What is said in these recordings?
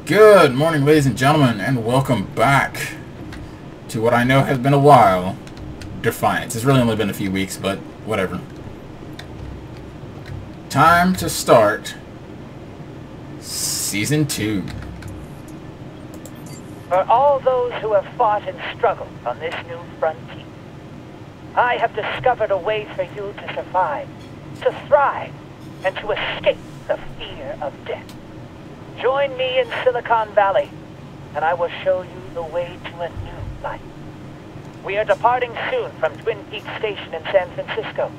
Good morning, ladies and gentlemen, and welcome back to what I know has been a while, Defiance. It's really only been a few weeks, but whatever. Time to start Season 2. For all those who have fought and struggled on this new frontier, I have discovered a way for you to survive, to thrive, and to escape the fear of death. Join me in Silicon Valley, and I will show you the way to a new life. We are departing soon from Twin Peaks Station in San Francisco.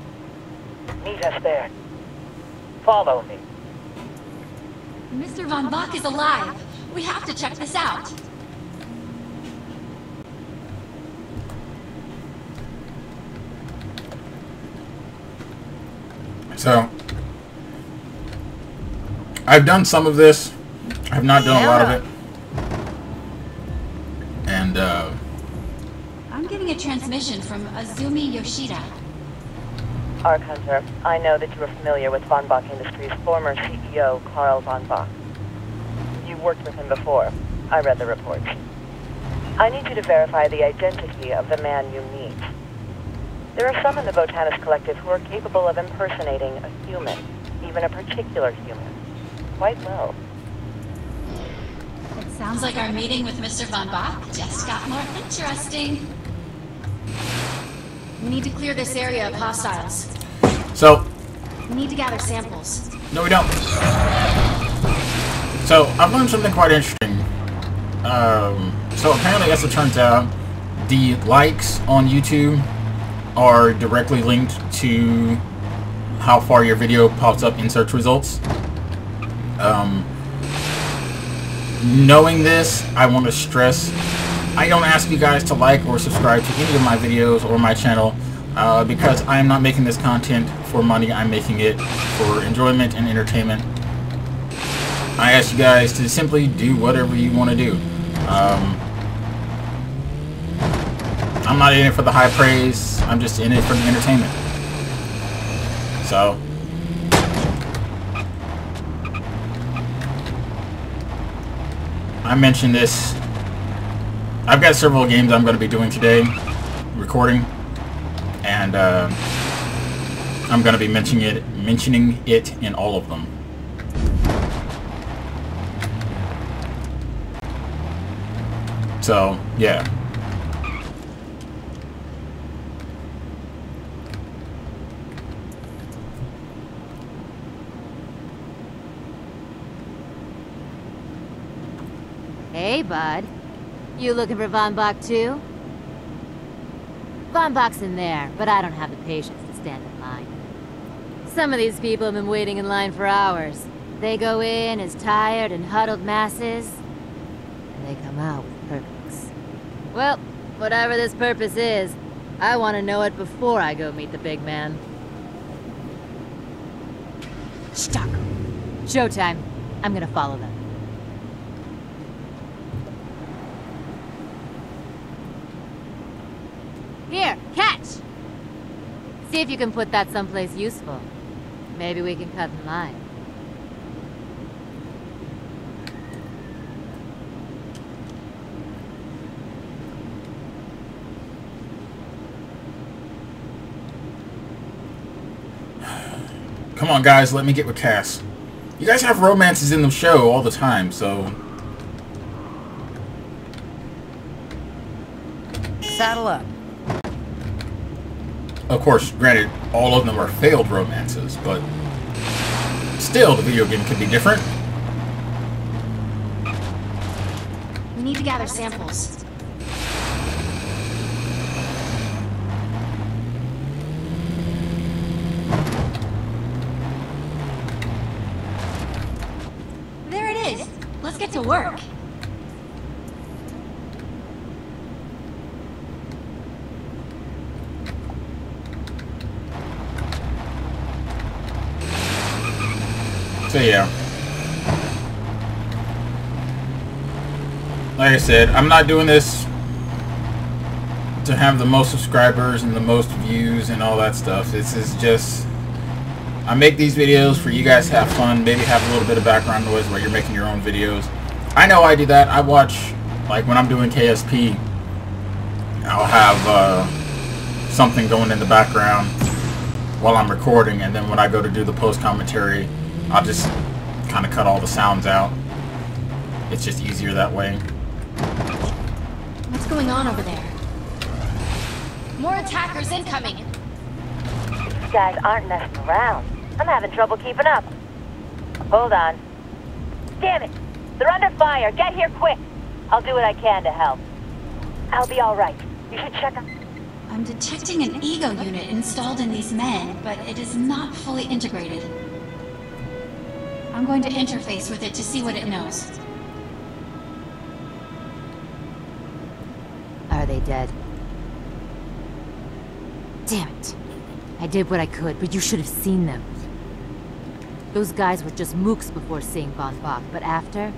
Meet us there. Follow me. Mr. Von Bach is alive. We have to check this out. So, I've done some of this. I've not done a lot of it. And, I'm getting a transmission from Azumi Yoshida. Arc Hunter, I know that you are familiar with Von Bach Industries' former CEO, Carl Von Bach. You've worked with him before. I read the reports. I need you to verify the identity of the man you meet. There are some in the Botanist Collective who are capable of impersonating a human, even a particular human, quite well. It sounds like our meeting with Mr. Von Bach just got more interesting. We need to clear this area of hostiles. so, We need to gather samples. no we don't. So, I've learned something quite interesting. So apparently, as it turns out, the likes on YouTube are directly linked to how far your video pops up in search results. Knowing this, I want to stress, I don't ask you guys to like or subscribe to any of my videos or my channel because I am not making this content for money. I'm making it for enjoyment and entertainment. I ask you guys to simply do whatever you want to do. I'm not in it for the high praise. I'm just in it for the entertainment. So, I mentioned this. I've got several games I'm going to be doing today, recording, and I'm going to be mentioning it in all of them. So, yeah. Hey, bud. You looking for Von Bach too? Von Bach's in there, but I don't have the patience to stand in line. Some of these people have been waiting in line for hours. They go in as tired and huddled masses, and they come out with purpose. Well, whatever this purpose is, I want to know it before I go meet the big man. Stuck. Showtime. I'm gonna follow them. Here, catch! See if you can put that someplace useful. Maybe we can cut in line. Come on, guys, let me get with Cass. You guys have romances in the show all the time, so... Saddle up. Of course, granted, all of them are failed romances, but... still, the video game could be different. We need to gather samples. There it is. Let's get to work. So yeah, like I said, I'm not doing this to have the most subscribers and the most views and all that stuff. This is just, I make these videos for you guys to have fun, maybe have a little bit of background noise while you're making your own videos. I know I do that. I watch, like when I'm doing KSP, I'll have something going in the background while I'm recording, and then when I go to do the post commentary, I'll just kind of cut all the sounds out. It's just easier that way. What's going on over there? More attackers incoming. These guys aren't messing around. I'm having trouble keeping up. Hold on. Damn it! They're under fire. Get here quick. I'll do what I can to help. I'll be all right. You should check them. I'm detecting an ego unit installed in these men, but it is not fully integrated. I'm going to interface with it to see what it knows. Are they dead? Damn it. I did what I could, but you should have seen them. Those guys were just mooks before seeing Von Bach, but after...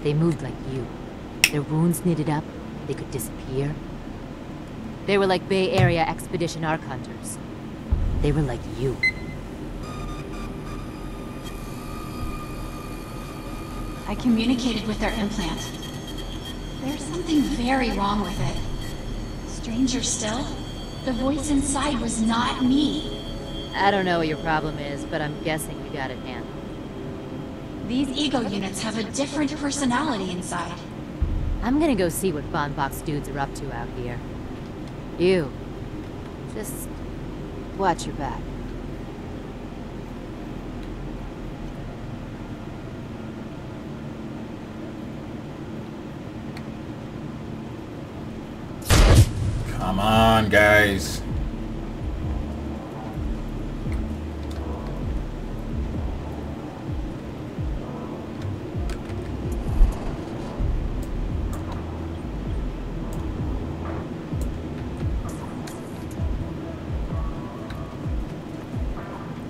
they moved like you. Their wounds knitted up, they could disappear. They were like Bay Area Expedition Ark Hunters. They were like you. I communicated with their implant. There's something very wrong with it. Stranger still, the voice inside was not me. I don't know what your problem is, but I'm guessing you got it handled. These ego units have a different personality inside. I'm gonna go see what Von Bach's dudes are up to out here. You. Just... watch your back. Come on, guys.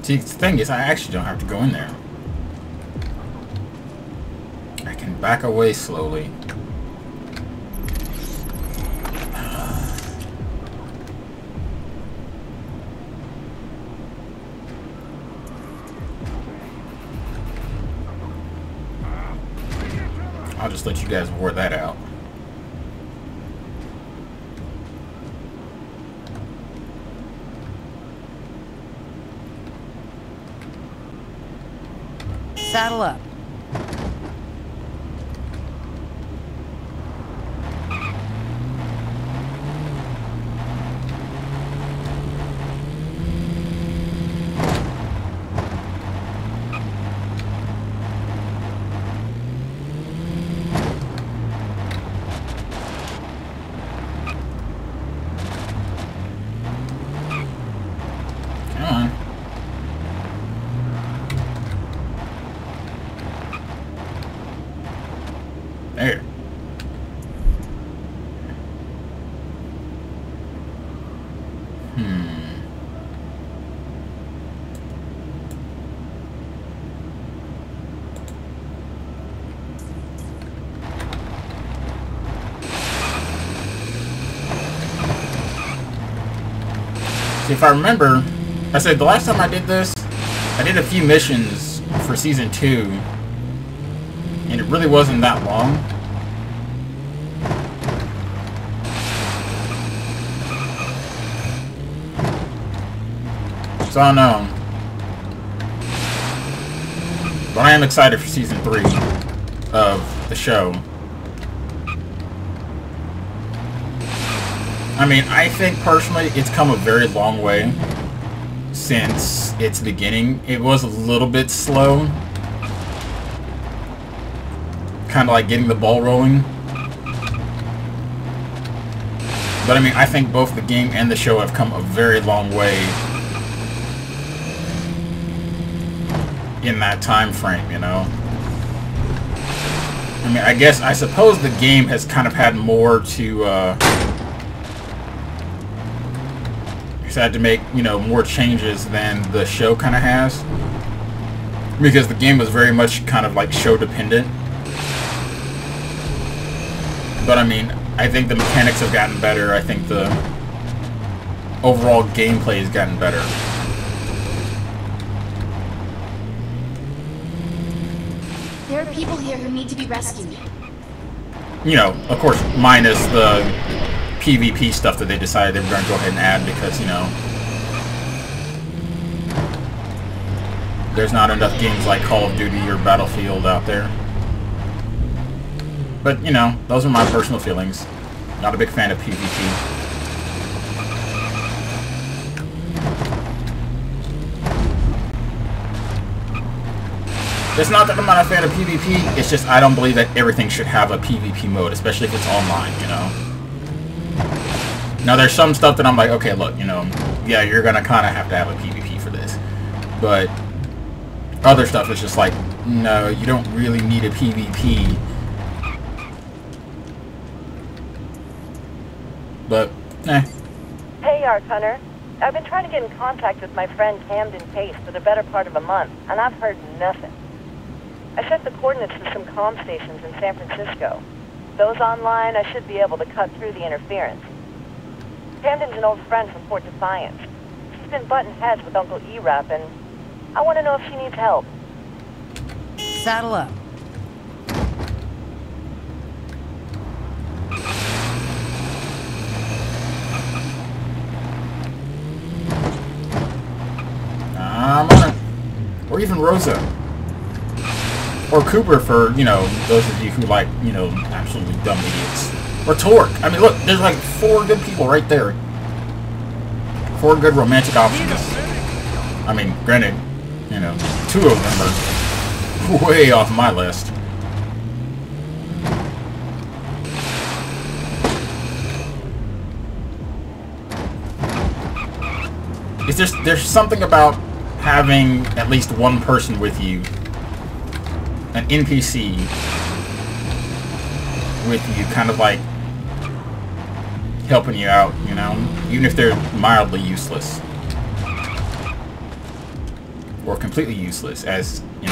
See, the thing is, I actually don't have to go in there. I can back away slowly. I'll just let you guys war that out. Saddle up. There. See, if I remember, I said the last time I did this, I did a few missions for Season 2, and it really wasn't that long. So I don't know. But I am excited for Season 3 of the show. I mean, I think personally it's come a very long way since its beginning. It was a little bit slow. Kind of like getting the ball rolling. But I mean, I think both the game and the show have come a very long way in that time frame, you know? I mean, I suppose the game has kind of had more to, it's had to make, you know, more changes than the show kind of has. Because the game was very much kind of like show dependent. But I mean, I think the mechanics have gotten better. I think the overall gameplay has gotten better. There are people here who need to be rescued. You know, of course, minus the PvP stuff that they decided they were going to go ahead and add because, you know, there's not enough games like Call of Duty or Battlefield out there. But, you know, those are my personal feelings. Not a big fan of PvP. It's not that I'm not a fan of PvP, it's just I don't believe that everything should have a PvP mode, especially if it's online, you know? Now, there's some stuff that I'm like, okay, look, you know, yeah, you're gonna kind of have to have a PvP for this. But other stuff is just like, no, you don't really need a PvP. But, eh. Hey, Arc Hunter. I've been trying to get in contact with my friend Camden Pace for the better part of a month, and I've heard nothing. I set the coordinates for some comm stations in San Francisco. Those online, I should be able to cut through the interference. Camden's an old friend from Fort Defiance. She's been butting heads with Uncle E-Rap, and I want to know if she needs help. Saddle up. I'm on it. Or even Rosa. Or Cooper for, you know, those of you who like, you know, absolutely dumb idiots. Or Torque. I mean, look, there's like 4 good people right there. 4 good romantic options. I mean, granted, you know, 2 of them are way off my list. There's something about having at least one person with you, an NPC with you, kind of like helping you out, you know, even if they're mildly useless or completely useless, as in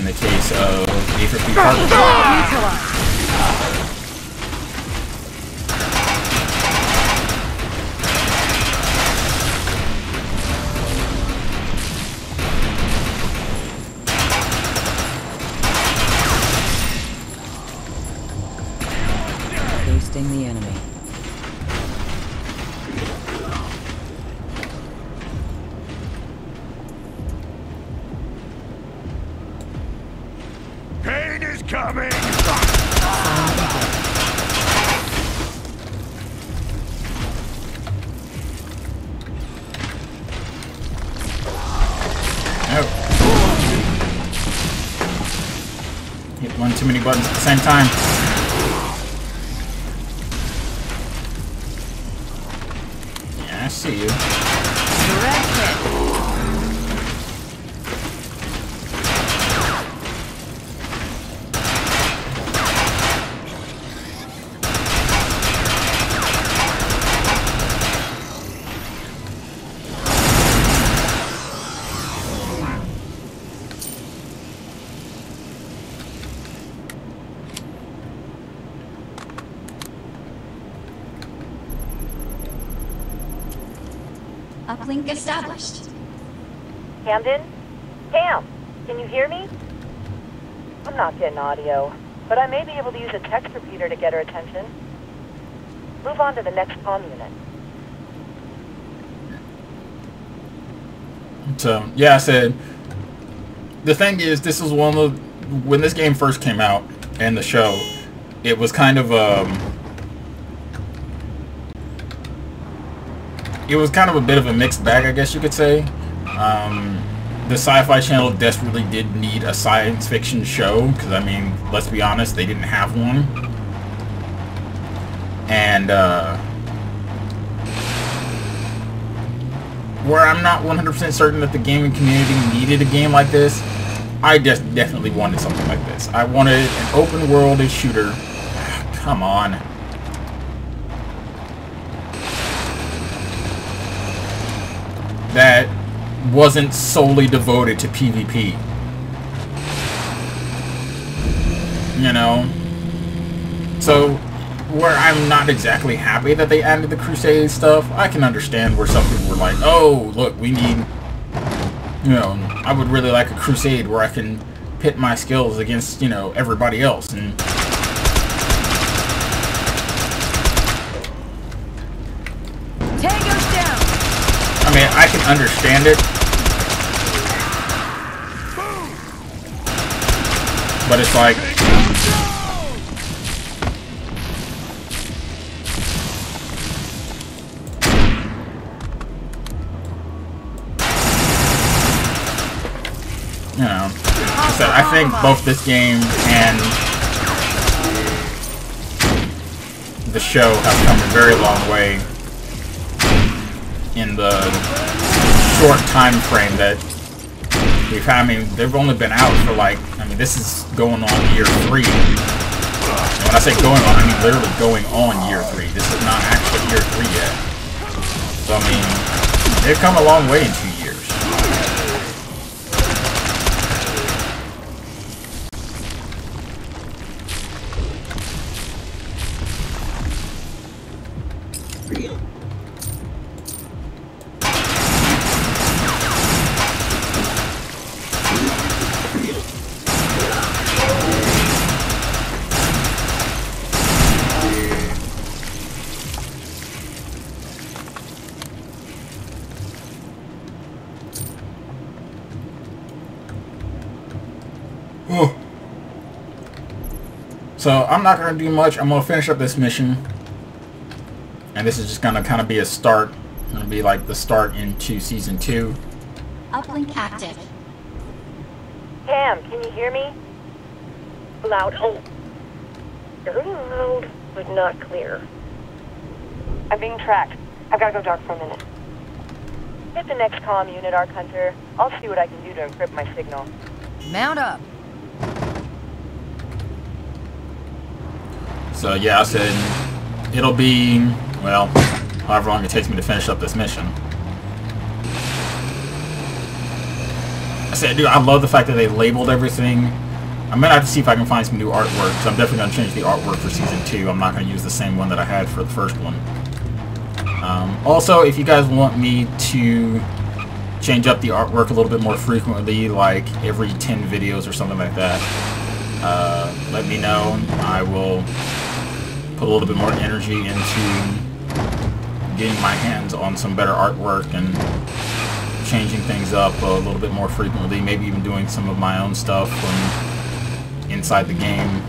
the case of Aether Park. The enemy. Pain is coming! Oh. Hit one too many buttons at the same time. I see you. Direct hit. Uplink established. Camden? Cam, can you hear me? I'm not getting audio, but I may be able to use a text repeater to get her attention. Move on to the next comm unit. So, yeah, I said, the thing is, this was one of the, when this game first came out, and the show, it was kind of, it was kind of a bit of a mixed bag, I guess you could say. The Sci-Fi Channel desperately did need a science fiction show, because, I mean, let's be honest, they didn't have one. And, where I'm not 100% certain that the gaming community needed a game like this, I just definitely wanted something like this. I wanted an open-world shooter. Come on. That wasn't solely devoted to PvP. You know? So, where I'm not exactly happy that they added the Crusade stuff, I can understand where some people were like, oh, look, we need, you know, I would really like a Crusade where I can pit my skills against, you know, everybody else. And Tango's down. I mean, I can understand it, but it's like, you know, so I think both this game and the show have come a very long way in the short time frame that we've had. I mean, they've only been out for like, I mean, this is going on year 3. And when I say going on, I mean literally going on year 3. This is not actually year 3 yet. So, I mean, they've come a long way in 2 years. So I'm not going to do much. I'm going to finish up this mission. And this is just going to kind of be a start. It's going to be like the start into Season 2. Uplink active. Cam, can you hear me? Loud. Oh. Very loud, but not clear. I'm being tracked. I've got to go dark for a minute. Hit the next comm unit, Arc Hunter. I'll see what I can do to encrypt my signal. Mount up. So yeah, I said it'll be, well, however long it takes me to finish up this mission. I said, dude, I love the fact that they labeled everything. I'm going to have to see if I can find some new artwork, so I'm definitely going to change the artwork for Season 2. I'm not going to use the same one that I had for the first one. Also, if you guys want me to change up the artwork a little bit more frequently, like every 10 videos or something like that, let me know. I will put a little bit more energy into getting my hands on some better artwork and changing things up a little bit more frequently, maybe even doing some of my own stuff from inside the game.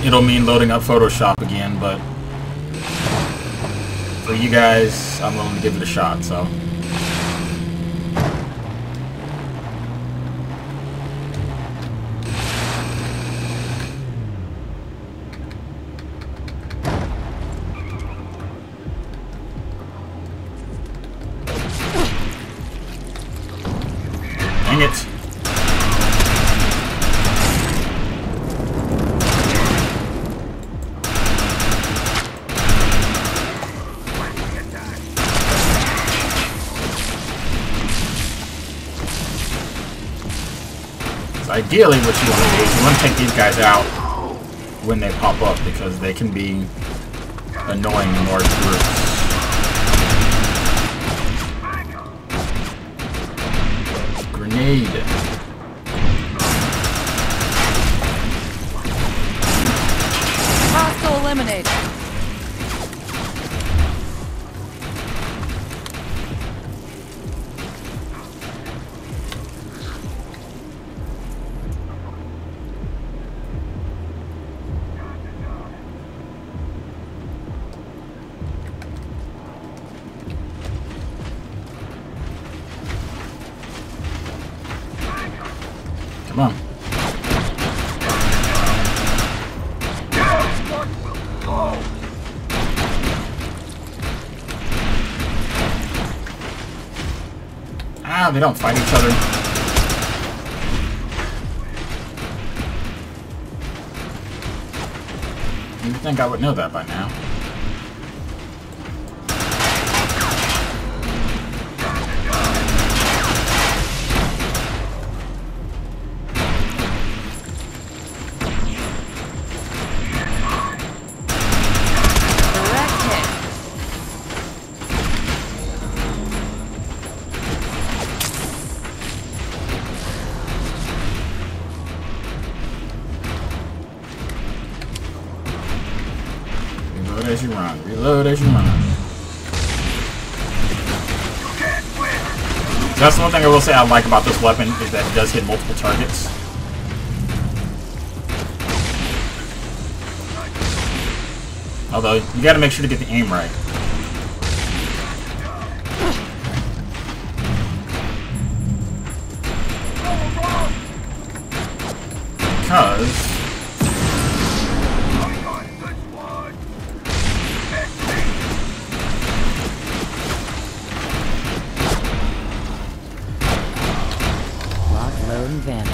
It'll mean loading up Photoshop again, but for you guys, I'm willing to give it a shot, so. Dang it. Ideally, what you want to do is you want to take these guys out when they pop up, because they can be annoying in large groups. Grenade. Hostile eliminated. Come on. Ah, they don't fight each other. You'd think I would know that by now. as you run. Reload as you run. That's the one thing I will say I like about this weapon is that it does hit multiple targets. Although, you gotta make sure to get the aim right. Because... Lock, load, and vanish.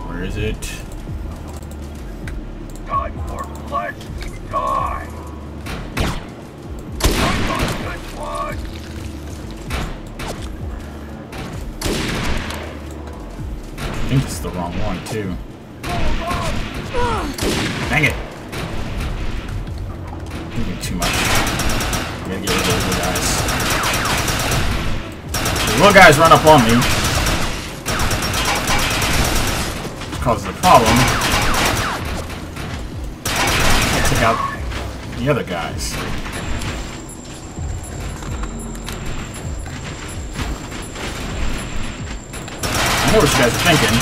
Where is it? Time for flesh to die. I think it's the wrong one, too. Dang it! I'm doing too much. I'm gonna get rid of those little guys. The little guys run up on me. Causes a problem. I took out the other guys. I know what you guys are thinking.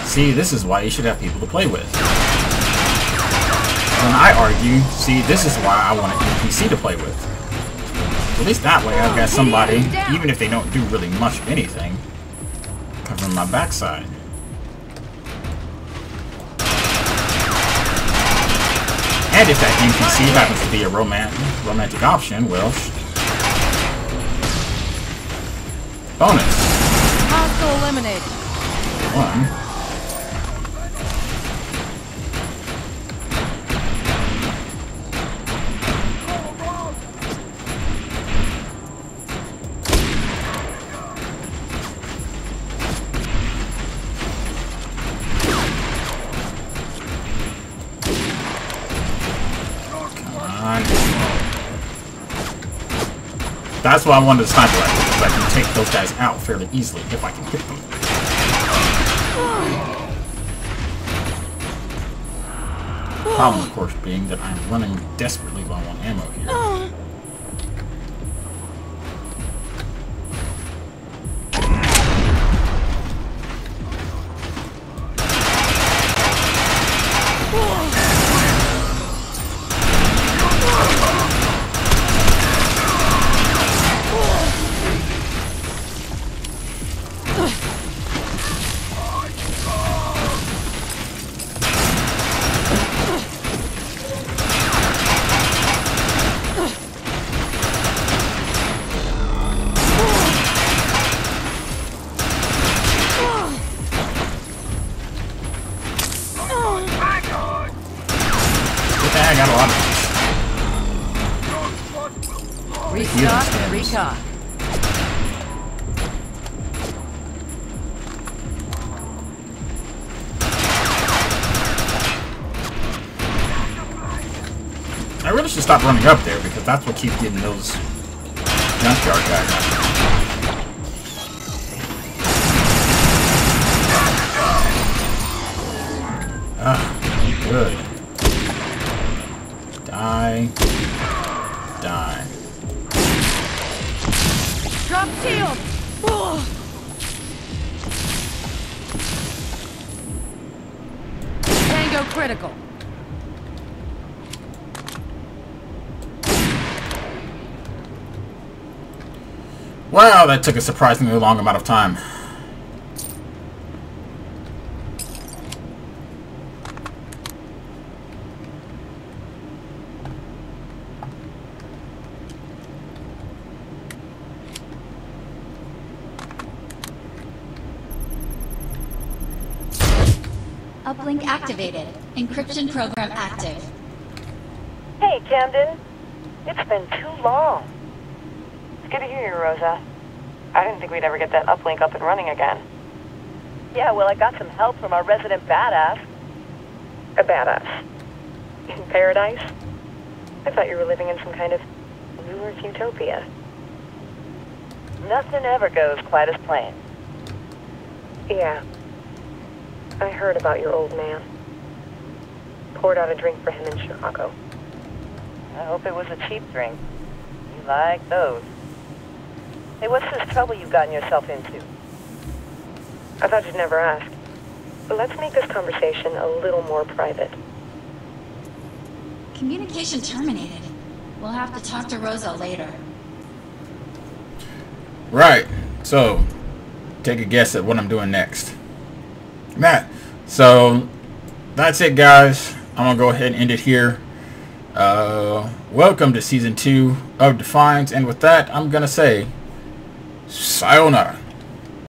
See, this is why you should have people to play with. When I argue, see, this is why I want an NPC to play with. At least that way I've got somebody, even if they don't do really much of anything, covering my backside. And if that NPC happens to be a romantic option, well, bonus. Hostile eliminated. One. That's why I wanted a sniper rifle, because I can take those guys out fairly easily if I can hit them. Problem, of course, being that I'm running desperately low on ammo here. I got a lot of these. Restock, recon. I really should stop running up there because that's what keeps getting those junkyard guys out. Ah, good. Die. Die. Drop shield! Tango critical. Wow, that took a surprisingly long amount of time. Uplink activated. Encryption program active. Hey, Camden. It's been too long. It's good to hear you, Rosa. I didn't think we'd ever get that uplink up and running again. Yeah, well, I got some help from our resident badass. A badass? In paradise? I thought you were living in some kind of New Earth utopia. Nothing ever goes quite as planned. Yeah. I heard about your old man. Poured out a drink for him in Chicago. I hope it was a cheap drink. You like those. Hey, what's this trouble you've gotten yourself into? I thought you'd never ask. But let's make this conversation a little more private. Communication terminated. We'll have to talk to Rosa later. Right. So, take a guess at what I'm doing next. Matt. So, that's it, guys. I'm going to go ahead and end it here. Welcome to Season 2 of Defiance. And with that, I'm going to say, sayonara.